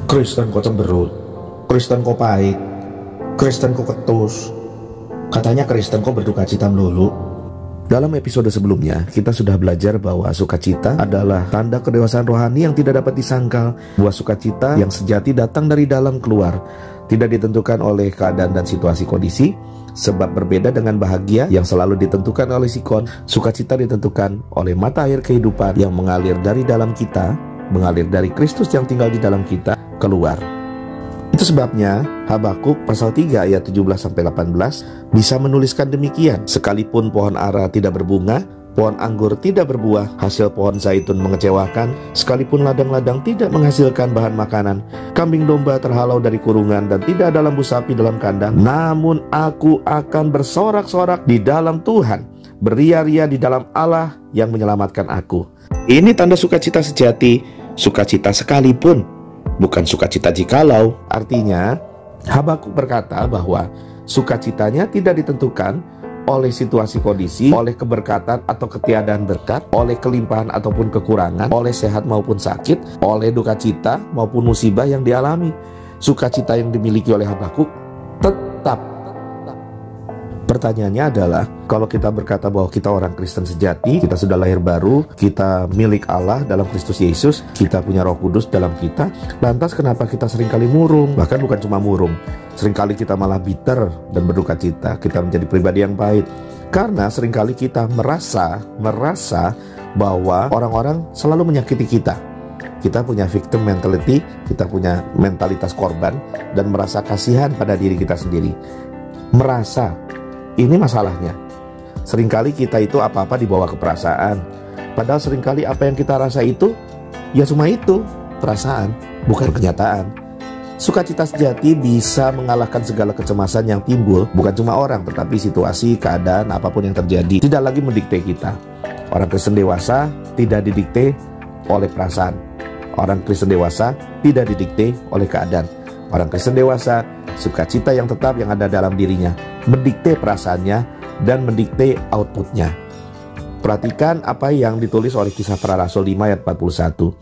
Kristen kok cemberut, Kristen kok pahit, Kristen kok ketus. Katanya Kristen kok berduka cita melulu. Dalam episode sebelumnya, kita sudah belajar bahwa sukacita adalah tanda kedewasaan rohani yang tidak dapat disangkal. Buah sukacita yang sejati datang dari dalam keluar, tidak ditentukan oleh keadaan dan situasi kondisi. Sebab berbeda dengan bahagia yang selalu ditentukan oleh sikon, sukacita ditentukan oleh mata air kehidupan yang mengalir dari dalam kita, mengalir dari Kristus yang tinggal di dalam kita, keluar. Itu sebabnya Habakuk pasal 3 ayat 17-18 bisa menuliskan demikian. Sekalipun pohon ara tidak berbunga, pohon anggur tidak berbuah, hasil pohon zaitun mengecewakan, sekalipun ladang-ladang tidak menghasilkan bahan makanan, kambing domba terhalau dari kurungan dan tidak ada lembu sapi dalam kandang, namun aku akan bersorak-sorak di dalam Tuhan, beria-ria di dalam Allah yang menyelamatkan aku. Ini tanda sukacita sejati, sukacita sekalipun, bukan sukacita jikalau. Artinya, Habakuk berkata bahwa sukacitanya tidak ditentukan oleh situasi kondisi, oleh keberkatan atau ketiadaan berkat, oleh kelimpahan ataupun kekurangan, oleh sehat maupun sakit, oleh duka cita maupun musibah yang dialami. Sukacita yang dimiliki oleh Habakuk tetap. Pertanyaannya adalah, kalau kita berkata bahwa kita orang Kristen sejati, kita sudah lahir baru, kita milik Allah dalam Kristus Yesus, kita punya Roh Kudus dalam kita, lantas kenapa kita seringkali murung? Bahkan bukan cuma murung, seringkali kita malah bitter dan berduka cita, kita menjadi pribadi yang pahit. Karena seringkali kita merasa bahwa orang-orang selalu menyakiti kita. Kita punya victim mentality, kita punya mentalitas korban, dan merasa kasihan pada diri kita sendiri. Merasa. Ini masalahnya. Seringkali kita itu apa-apa dibawa ke perasaan. Padahal seringkali apa yang kita rasa itu, ya cuma itu, perasaan, bukan kenyataan. Sukacita sejati bisa mengalahkan segala kecemasan yang timbul, bukan cuma orang, tetapi situasi, keadaan, apapun yang terjadi. Tidak lagi mendikte kita. Orang Kristen dewasa tidak didikte oleh perasaan. Orang Kristen dewasa tidak didikte oleh keadaan. Orang Kristen dewasa, sukacita yang tetap yang ada dalam dirinya, mendikte perasaannya dan mendikte outputnya. Perhatikan apa yang ditulis oleh Kisah Para Rasul 5 ayat 41.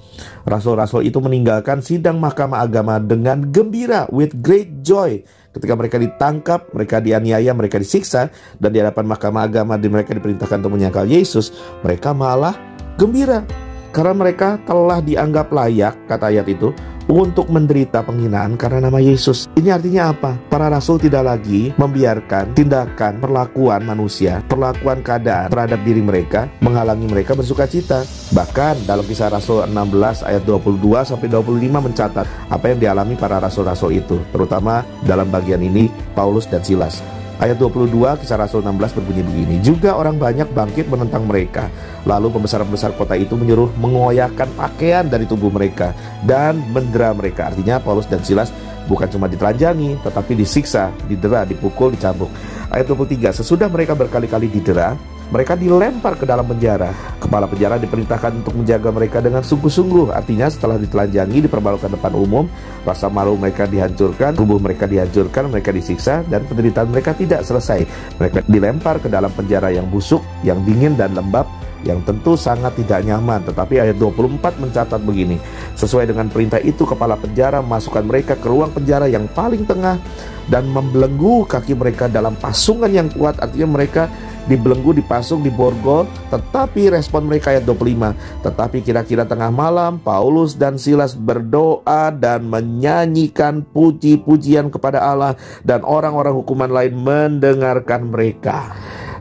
Rasul-rasul itu meninggalkan sidang mahkamah agama dengan gembira, with great joy. Ketika mereka ditangkap, mereka dianiaya, mereka disiksa, dan di hadapan mahkamah agama mereka diperintahkan untuk menyangkal Yesus, mereka malah gembira. Karena mereka telah dianggap layak, kata ayat itu, untuk menderita penghinaan karena nama Yesus. Ini artinya apa? Para rasul tidak lagi membiarkan tindakan, perlakuan manusia, perlakuan keadaan terhadap diri mereka menghalangi mereka bersukacita. Bahkan dalam Kisah Rasul 16 ayat 22-25 mencatat apa yang dialami para rasul-rasul itu, terutama dalam bagian ini Paulus dan Silas. Ayat 22 Kisah Rasul 16 berbunyi begini, juga orang banyak bangkit menentang mereka. Lalu pembesar-pembesar kota itu menyuruh mengoyakkan pakaian dari tubuh mereka dan mendera mereka. Artinya Paulus dan Silas bukan cuma ditelanjangi, tetapi disiksa, didera, dipukul, dicambuk. Ayat 23, sesudah mereka berkali-kali didera, mereka dilempar ke dalam penjara. Kepala penjara diperintahkan untuk menjaga mereka dengan sungguh-sungguh. Artinya setelah ditelanjangi, dipermalukan depan umum, rasa malu mereka dihancurkan, tubuh mereka dihancurkan, mereka disiksa, dan penderitaan mereka tidak selesai. Mereka dilempar ke dalam penjara yang busuk, yang dingin dan lembab, yang tentu sangat tidak nyaman. Tetapi ayat 24 mencatat begini, sesuai dengan perintah itu kepala penjara memasukkan mereka ke ruang penjara yang paling tengah dan membelenggu kaki mereka dalam pasungan yang kuat. Artinya mereka dibelenggu, dipasung, diborgol. Tetapi respon mereka ayat 25, tetapi kira-kira tengah malam Paulus dan Silas berdoa dan menyanyikan puji-pujian kepada Allah, dan orang-orang hukuman lain mendengarkan mereka.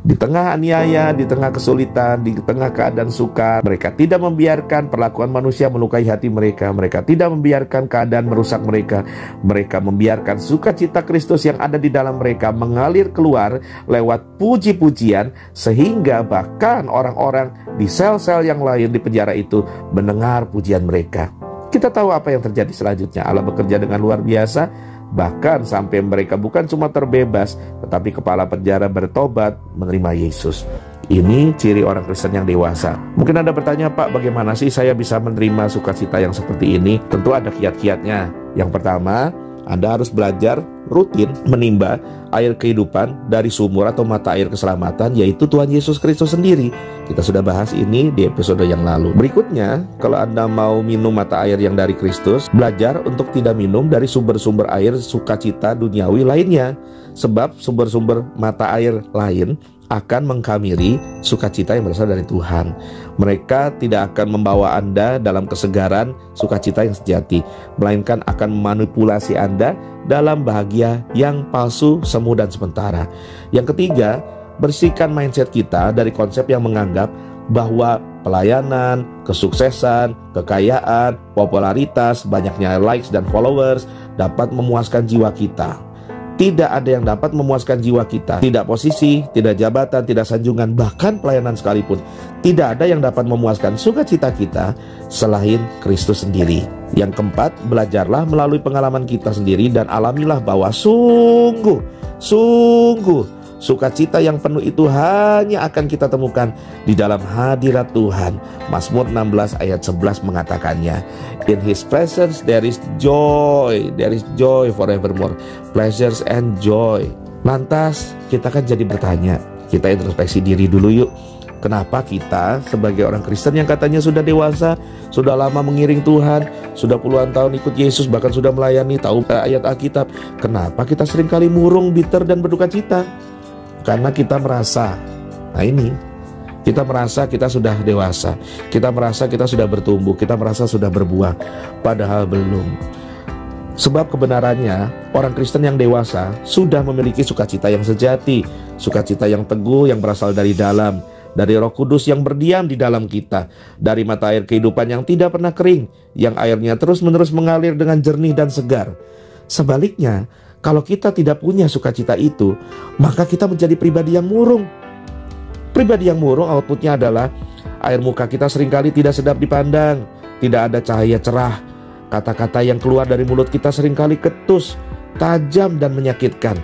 Di tengah aniaya, di tengah kesulitan, di tengah keadaan sukar, mereka tidak membiarkan perlakuan manusia melukai hati mereka. Mereka tidak membiarkan keadaan merusak mereka. Mereka membiarkan sukacita Kristus yang ada di dalam mereka mengalir keluar lewat puji-pujian, sehingga bahkan orang-orang di sel-sel yang lain di penjara itu mendengar pujian mereka. Kita tahu apa yang terjadi selanjutnya. Allah bekerja dengan luar biasa. Bahkan sampai mereka bukan cuma terbebas, tetapi kepala penjara bertobat menerima Yesus. Ini ciri orang Kristen yang dewasa. Mungkin Anda bertanya, Pak, bagaimana sih saya bisa menerima sukacita yang seperti ini? Tentu ada kiat-kiatnya. Yang pertama, Anda harus belajar rutin menimba air kehidupan dari sumur atau mata air keselamatan, yaitu Tuhan Yesus Kristus sendiri. Kita sudah bahas ini di episode yang lalu. Berikutnya, kalau Anda mau minum mata air yang dari Kristus, belajar untuk tidak minum dari sumber-sumber air sukacita duniawi lainnya, sebab sumber-sumber mata air lain akan mengkamiri sukacita yang berasal dari Tuhan. Mereka tidak akan membawa Anda dalam kesegaran sukacita yang sejati, melainkan akan memanipulasi Anda dalam bahagia yang palsu, semu dan sementara. Yang ketiga, bersihkan mindset kita dari konsep yang menganggap bahwa pelayanan, kesuksesan, kekayaan, popularitas, banyaknya likes dan followers dapat memuaskan jiwa kita. Tidak ada yang dapat memuaskan jiwa kita. Tidak posisi, tidak jabatan, tidak sanjungan, bahkan pelayanan sekalipun. Tidak ada yang dapat memuaskan sukacita kita selain Kristus sendiri. Yang keempat, belajarlah melalui pengalaman kita sendiri dan alamilah bahwa sungguh sukacita yang penuh itu hanya akan kita temukan di dalam hadirat Tuhan. Mazmur 16 ayat 11 mengatakannya, in His presence there is joy forevermore, pleasures and joy. Lantas kita kan jadi bertanya, kita introspeksi diri dulu yuk. Kenapa kita sebagai orang Kristen yang katanya sudah dewasa, sudah lama mengiring Tuhan, sudah puluhan tahun ikut Yesus, bahkan sudah melayani, tahu ayat Alkitab, kenapa kita seringkali murung, bitter dan berduka cita? Karena kita merasa, kita merasa kita sudah dewasa, kita merasa kita sudah bertumbuh, kita merasa sudah berbuah, padahal belum. Sebab kebenarannya, orang Kristen yang dewasa sudah memiliki sukacita yang sejati, sukacita yang teguh yang berasal dari dalam, dari Roh Kudus yang berdiam di dalam kita, dari mata air kehidupan yang tidak pernah kering, yang airnya terus-menerus mengalir dengan jernih dan segar. Sebaliknya, kalau kita tidak punya sukacita itu, maka kita menjadi pribadi yang murung. Pribadi yang murung outputnya adalah air muka kita seringkali tidak sedap dipandang, tidak ada cahaya cerah. Kata-kata yang keluar dari mulut kita seringkali ketus, tajam dan menyakitkan.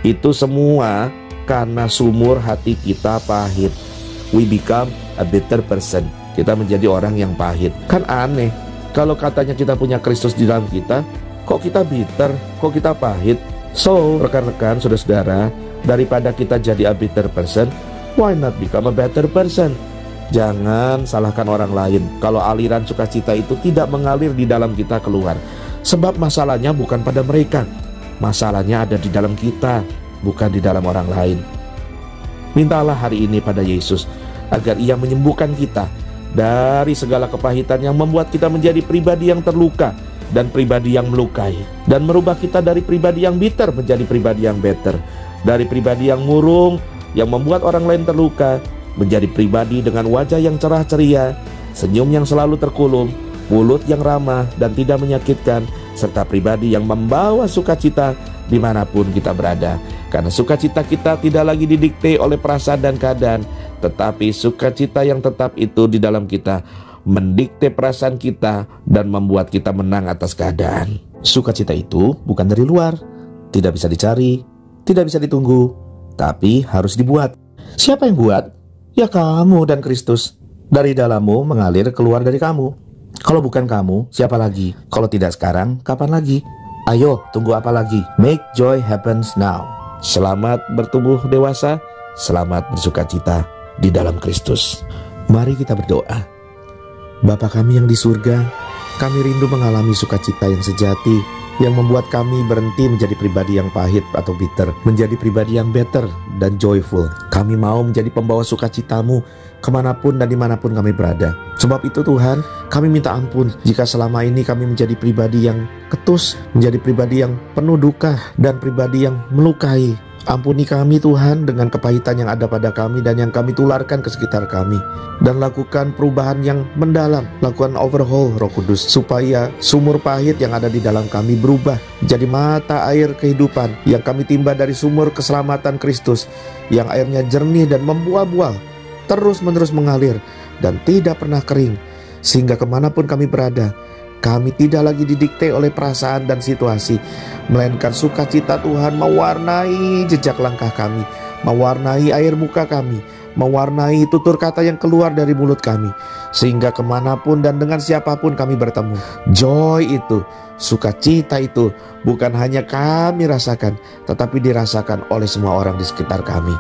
Itu semua karena sumur hati kita pahit. We become a bitter person. Kita menjadi orang yang pahit. Kan aneh, kalau katanya kita punya Kristus di dalam kita, kok kita bitter, kok kita pahit? So, rekan-rekan, saudara-saudara, daripada kita jadi a bitter person, why not become a better person? Jangan salahkan orang lain kalau aliran sukacita itu tidak mengalir di dalam kita keluar. Sebab masalahnya bukan pada mereka, masalahnya ada di dalam kita, bukan di dalam orang lain. Mintalah hari ini pada Yesus agar Ia menyembuhkan kita dari segala kepahitan yang membuat kita menjadi pribadi yang terluka dan pribadi yang melukai, dan merubah kita dari pribadi yang bitter menjadi pribadi yang better, dari pribadi yang murung yang membuat orang lain terluka menjadi pribadi dengan wajah yang cerah ceria, senyum yang selalu terkulum, mulut yang ramah dan tidak menyakitkan, serta pribadi yang membawa sukacita dimanapun kita berada. Karena sukacita kita tidak lagi didikte oleh perasaan dan keadaan, tetapi sukacita yang tetap itu di dalam kita mendikte perasaan kita dan membuat kita menang atas keadaan. Sukacita itu bukan dari luar, tidak bisa dicari, tidak bisa ditunggu, tapi harus dibuat. Siapa yang buat? Ya kamu dan Kristus. Dari dalammu mengalir keluar dari kamu. Kalau bukan kamu, siapa lagi? Kalau tidak sekarang, kapan lagi? Ayo, tunggu apa lagi? Make joy happens now. Selamat bertumbuh dewasa, selamat bersukacita di dalam Kristus. Mari kita berdoa. Bapa kami yang di surga, kami rindu mengalami sukacita yang sejati, yang membuat kami berhenti menjadi pribadi yang pahit atau bitter, menjadi pribadi yang better dan joyful. Kami mau menjadi pembawa sukacitamu kemanapun dan dimanapun kami berada. Sebab itu Tuhan, kami minta ampun jika selama ini kami menjadi pribadi yang ketus, menjadi pribadi yang penuh duka dan pribadi yang melukai. Ampuni kami Tuhan dengan kepahitan yang ada pada kami dan yang kami tularkan ke sekitar kami. Dan lakukan perubahan yang mendalam, lakukan overhaul Roh Kudus, supaya sumur pahit yang ada di dalam kami berubah menjadi mata air kehidupan yang kami timba dari sumur keselamatan Kristus, yang airnya jernih dan membuah-buah, terus-menerus mengalir dan tidak pernah kering, sehingga kemanapun kami berada, kami tidak lagi didikte oleh perasaan dan situasi, melainkan sukacita Tuhan mewarnai jejak langkah kami, mewarnai air muka kami, mewarnai tutur kata yang keluar dari mulut kami, sehingga kemanapun dan dengan siapapun kami bertemu, joy itu, sukacita itu bukan hanya kami rasakan, tetapi dirasakan oleh semua orang di sekitar kami.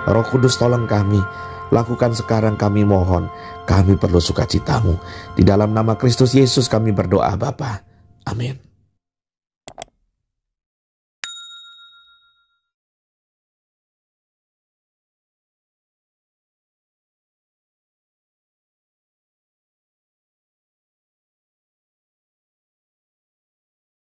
Roh Kudus, tolong kami, lakukan sekarang, kami mohon. Kami perlu sukacitamu. Di dalam nama Kristus Yesus kami berdoa Bapa. Amin.